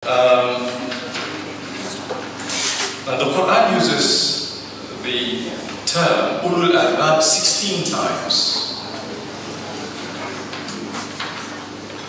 The Quran uses the term ulul albab 16 times,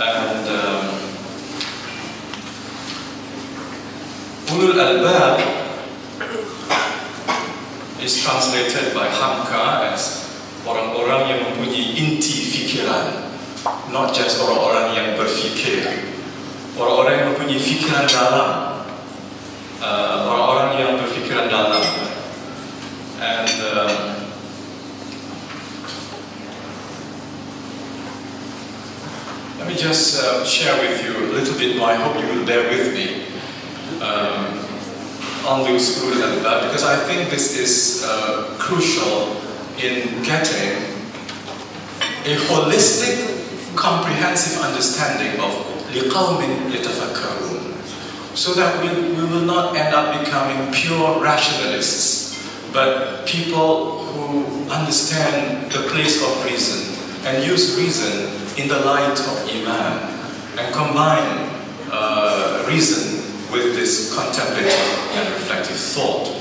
and ulul albab is translated by Hamka as orang-orang yang mempunyai inti fikiran, not just orang-orang yang berfikir, orang-orang yang mempunyai fikiran dalam, orang-orang yang berfikiran dalam. And let me just share with you a little bit more. I hope you will bear with me on this ulul albab, because I think this is crucial in getting a holistic, comprehensive understanding of liqawmin yatafakkarun, so that we will not end up becoming pure rationalists, but people who understand the place of reason and use reason in the light of Iman, and combine reason with this contemplative and reflective thought.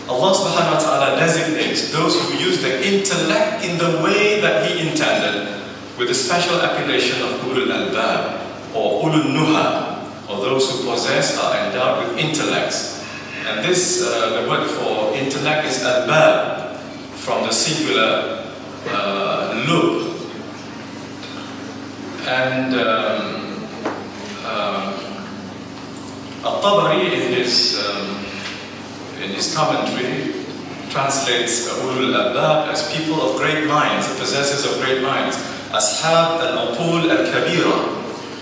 Allah subhanahu wa ta'ala designates those who use the intellect in the way that He intended, with a special appellation of ulul albab or ulul nuha, or those who possess, are endowed with intellects. And this, the word for intellect is albab, from the singular lub. And Al-Tabari in his commentary translates ulul albab as people of great minds, the possessors of great minds, ashab al-uqul al-kabira.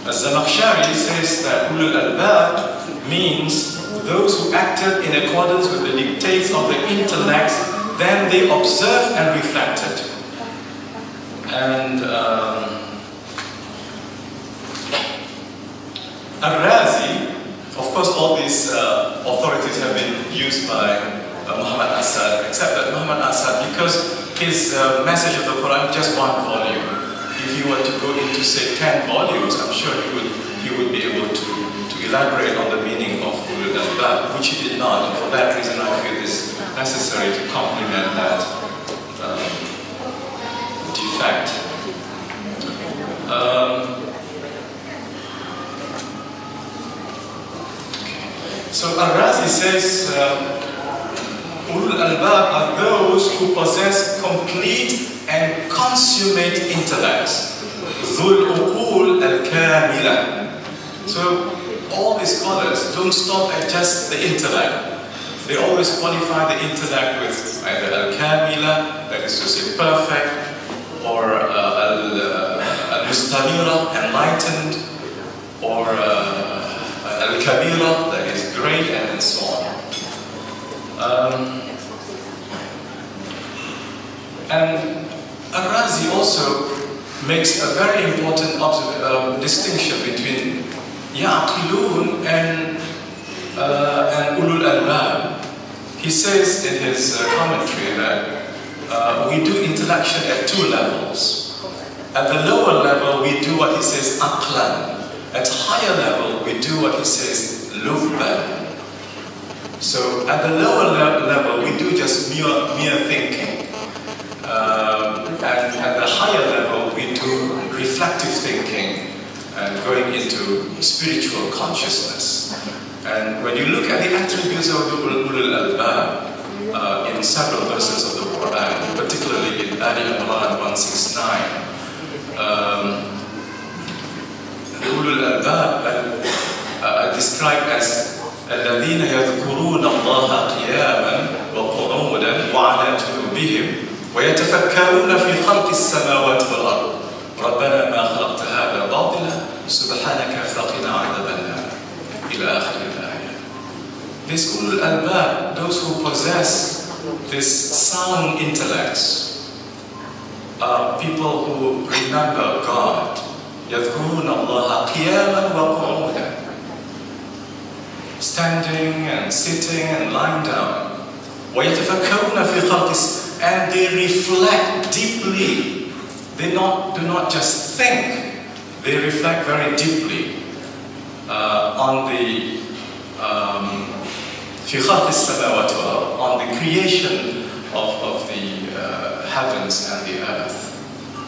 Az-Zamakhshari says that ulul albab means those who acted in accordance with the dictates of the intellect, then they observed and reflected. And Al-Razi, of course all these authorities have been used by Muhammad Asad, except that Muhammad Asad, because his message of the Quran is just one volume. If he were to go into, say, 10 volumes, I'm sure he would be able to elaborate on the meaning of ulul albab, which he did not, and for that reason I feel it is necessary to complement that defect. So Al-Razi says ulul albab are those who possess complete and consummate intellects, dhul uqul al-kamila. So all these scholars don't stop at just the intellect. They always qualify the intellect with either al-kamila, that is to say perfect, or al-mustamira, enlightened, or al-kabira, that is great, and so on. And Al-Razi also makes a very important distinction between ya'qilun and ulul albab. He says in his commentary that we do intellection at two levels. At the lower level, we do what he says aqlan. At higher level, we do what he says lubban. So at the lower level, we do just mere thinking. And at the higher level, we do reflective thinking and going into spiritual consciousness. And when you look at the attributes of ulul albab in several verses of the Quran, particularly in Ali Imran 169, the ulul albab are described as الذين يذكرون الله قياما وقعودا وعلى جنوبهم ويتفكرون في خلق السماوات والأرض ربنا ما خلقت هذا باطلا سبحانك فقنا عذاب النار إلى آخر الآية. These ulul albab, those who possess this sound intellects, are people who remember God. يذكرون الله قياما وقعودا, standing and sitting and lying down. ويتفكرون في خلق السماوات, and they reflect deeply. They do not just think, they reflect very deeply on the في خلق السماوات والأرض, on the creation of the heavens and the earth,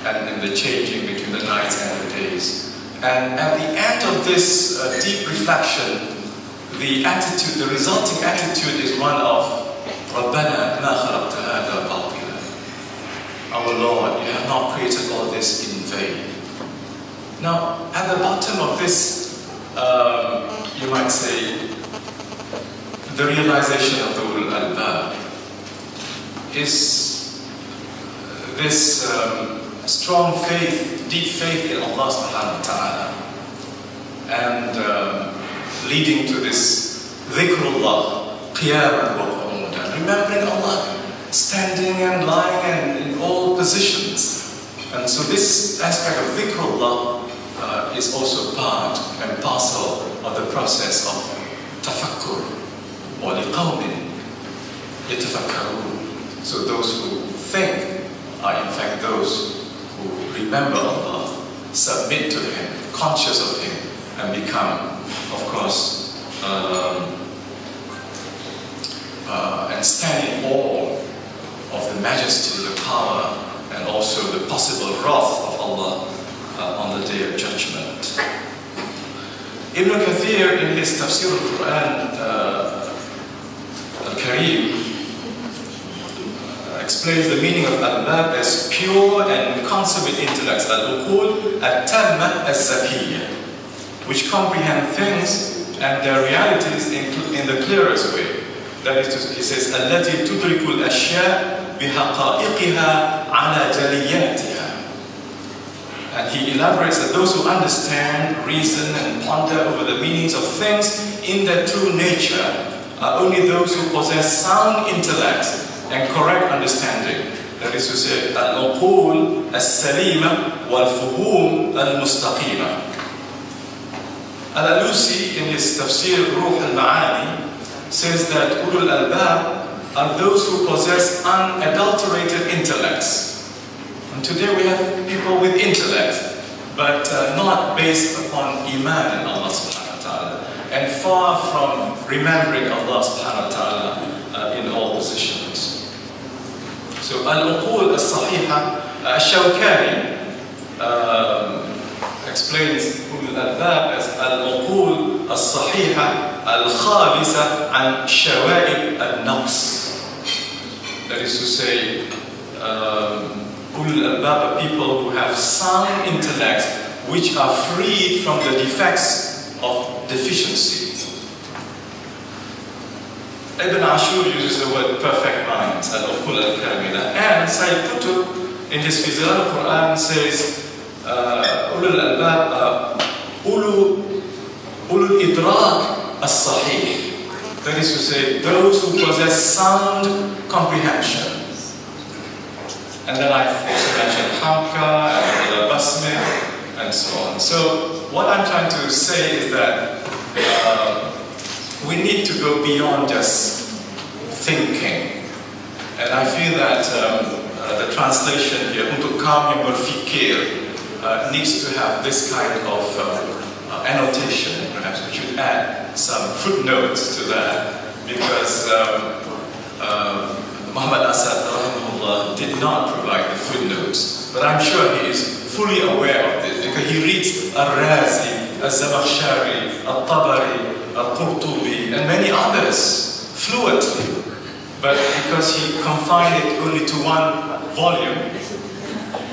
and in the changing between the nights and the days. And at the end of this deep reflection, the attitude, the resulting attitude is one of رَبَّنَا مَا خَلَقْتَ هَذَا بَاطِلًا. Our Lord, you have not created all this in vain. Now, at the bottom of this, you might say, the realization of the ulul albab is this strong faith, deep faith in Allah subhanahu wa ta'ala, and leading to this dhikrullah, qiyaman wa qu'udan, remembering Allah, standing and lying and in all positions. And so this aspect of dhikrullah is also part and parcel of the process of tafakkur, or liqawmin yatafakkarun. So those who think are in fact those who remember Allah, submit to Him, conscious of Him, and become, of course, and stand in awe of the majesty, the power, and also the possible wrath of Allah on the Day of Judgment. Ibn Kathir, in his Tafsir al-Quran al-Kareem, explains the meaning of albab as pure and consummate intellects, al-uqul al-tamma al-zakiyya, which comprehend things and their realities in the clearest way. That is, he says, التي تدرك الأشياء بحقائقها على جلياتها. And he elaborates that those who understand, reason, and ponder over the meanings of things in their true nature are only those who possess sound intellect and correct understanding. That is to say, al-uqul al-salima wal-fuhum al-mustaqima. Al-Alusi, in his Tafsir Ruh al-Ma'ani, says that ulul albab are those who possess unadulterated intellects. And today we have people with intellect, but not based upon iman in Allah subhanahu wa ta'ala, and far from remembering Allah subhanahu wa ta'ala in all positions. So al-uqul al-sahiha, al-Shawkani explains ulul albab as al-uqul al-sahiha al-khalisa an shawa'ib al-naqs. That is to say, ulul albab are people who have sound intellect which are freed from the defects of deficiency. Ibn Ashur uses the word perfect minds, al-uqul al-kamila, and Sayyid Qutb in his Fizar al-Quran says ulul albab are ulul idrak as-sahih. That is to say, those who possess sound comprehension. And then I also mentioned Hamka and Basmit and so on. So what I'm trying to say is that we need to go beyond just thinking. And I feel that the translation here, untuk kami berfikir, needs to have this kind of annotation, perhaps we should add some footnotes to that, because Muhammad Asad rahimahullah did not provide the footnotes, but I'm sure he is fully aware of this, because he reads Al-Razi, Al-Zamakhshari, Al-Tabari, Al-Qurtubi, and many others fluently, but because he confined it only to one volume,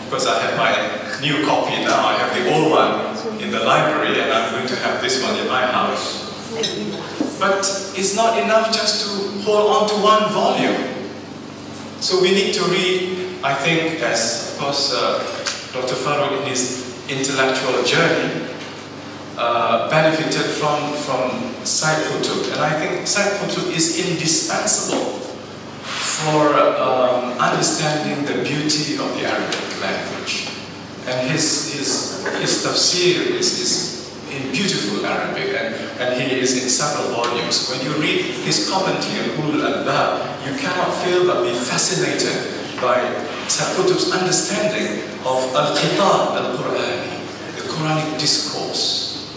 because I have my new copy now, I have the old one in the library, and I'm going to have this one in my house. But it's not enough just to hold on to one volume. So we need to read, I think, as of course Dr. Farooq in his intellectual journey benefited from Sayyid Qutb. And I think Sayyid Qutb is indispensable for understanding the beauty of the Arabic language. And his tafsir is in beautiful Arabic, and he is in several volumes. When you read his commentary on Ulul Albab, you cannot fail but be fascinated by Sayyid Qutb's understanding of al-Khitab al-Qur'ani, the Quranic discourse.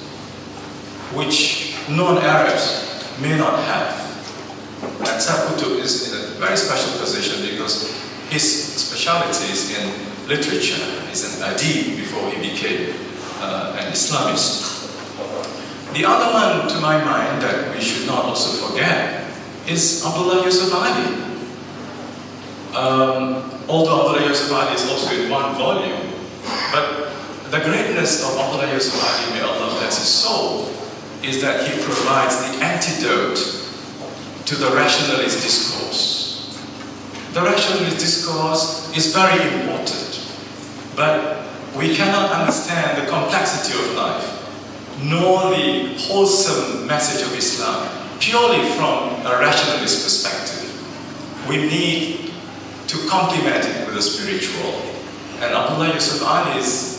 which non-Arabs may not have. And Sayyid Qutb is in a very special position because his specialty is in literature. He's an adib before he became an Islamist. The other one, to my mind, that we should not also forget is Abdullah Yusuf Ali. Although Abdullah Yusuf Ali is also in one volume, but the greatness of Abdullah Yusuf Ali, may Allah bless his soul, is that he provides the antidote to the rationalist discourse. The rationalist discourse is very important, but we cannot understand the complexity of life, nor the wholesome message of Islam purely from a rationalist perspective. We need to complement it with the spiritual. And Abdullah Yusuf Ali's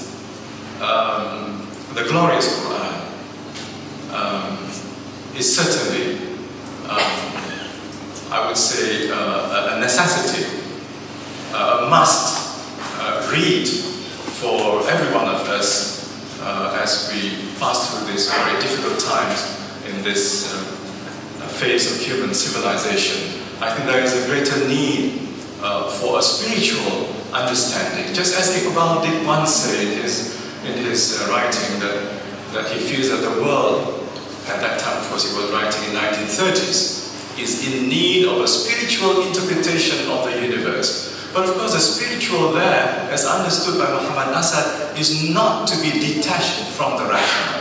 the glorious Quran is certainly, I would say, a necessity, a must read for every one of us as we pass through these very difficult times in this phase of human civilization. I think there is a greater need for a spiritual understanding. Just as Iqbal did once say in his writing that he feels that the world, at that time, of course he was writing in 1930s, is in need of a spiritual interpretation of the universe. But of course the spiritual there, as understood by Muhammad Asad, is not to be detached from the rational.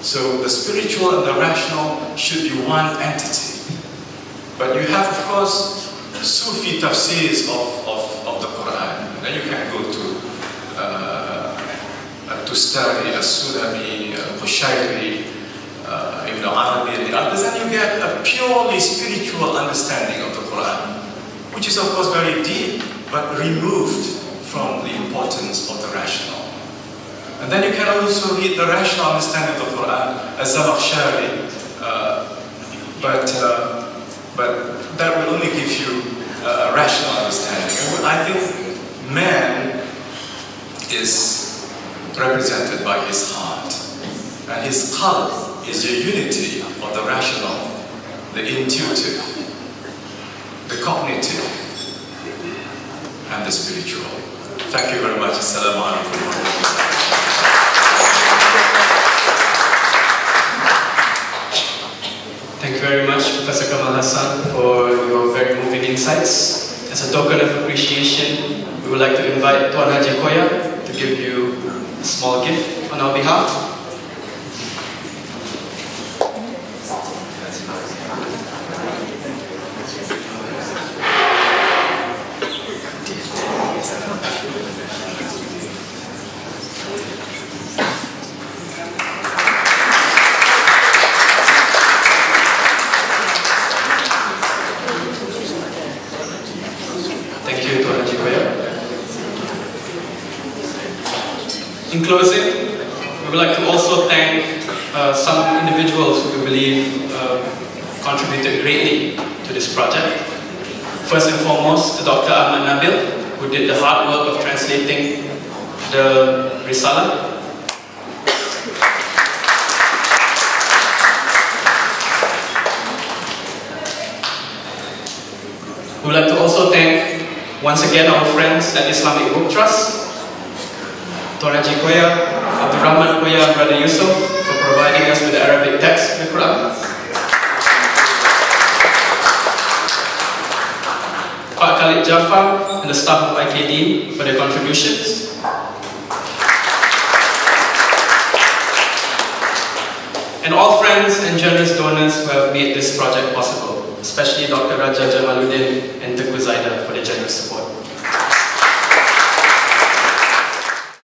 So the spiritual and the rational should be one entity. But you have, of course, Sufi tafsirs of the Quran. Then you can go to Tustari, As-Sulami, Qushayri, Ibn Arabi and the others, and you get a purely spiritual understanding of the Quran, which is of course very deep, but removed from the importance of the rational. And then you can also read the rational understanding of the Quran as Zamakhshari, but that will only give you a rational understanding. I think man is represented by his heart, and his qalb is the unity of the rational, the intuitive, the cognitive, and the spiritual. Thank you very much. Assalamu alaikum. Thank you very much, Professor Kamal Hassan, for your very moving insights. As a token of appreciation, we would like to invite Tuan Haji Koya to give you a small gift on our behalf. In closing, we would like to also thank some individuals who we believe contributed greatly to this project. First and foremost, to Dr. Ahmad Nabil, who did the hard work of translating the Risalah. We would like to also thank once again our friends at Islamic Book Trust, Tuan Haji Koya, Abdul Rahman Koya, and Brother Yusuf for providing us with the Arabic text of the Quran. Pak Khalid Jafar and the staff of IKD for their contributions. And all friends and generous donors who have made this project possible, especially Dr. Raja Jamaluddin and Teguh Zaida for their generous support.